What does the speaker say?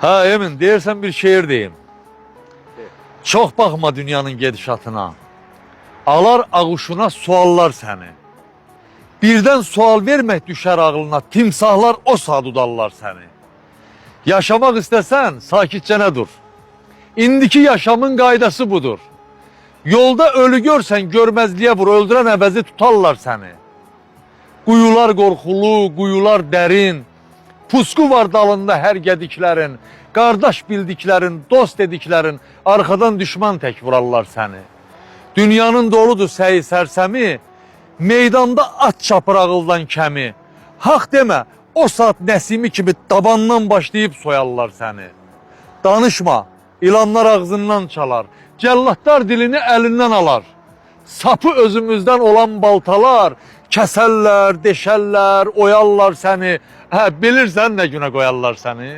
Ha Emin, deyirsən bir şeir deyim. Çox baxma dünyanın gedişatına. Alar ağuşuna suallar səni. Birdən sual vermək düşər ağlına, timsahlar o saat udarlar səni. Yaşamaq istəsən, sakitcənə dur. İndiki yaşamın qaydası budur. Yolda ölü görsən, görməzliyə vur, öldürən əvəzi tutarlar səni. Quyular qorxulu, quyular dərin, pusqu var dalında hər gediklərin, qardaş bildiklərin, dost dediklərin, arxadan düşman tək vurarlar səni. Dünyanın doludur səyi sərsəmi, meydanda at çapır ağıldan kəmi. Haq demə, o saat Nəsimi kimi dabandan başlayıb soyarlar səni. Danışma, ilanlar ağzından çalar, cəllatlar dilini əlindən alar. Sapı özümüzdən olan baltalar, kəsərlər, deşərlər, oyarlar səni. Hə, bilirsən nə günə qoyarlar səni?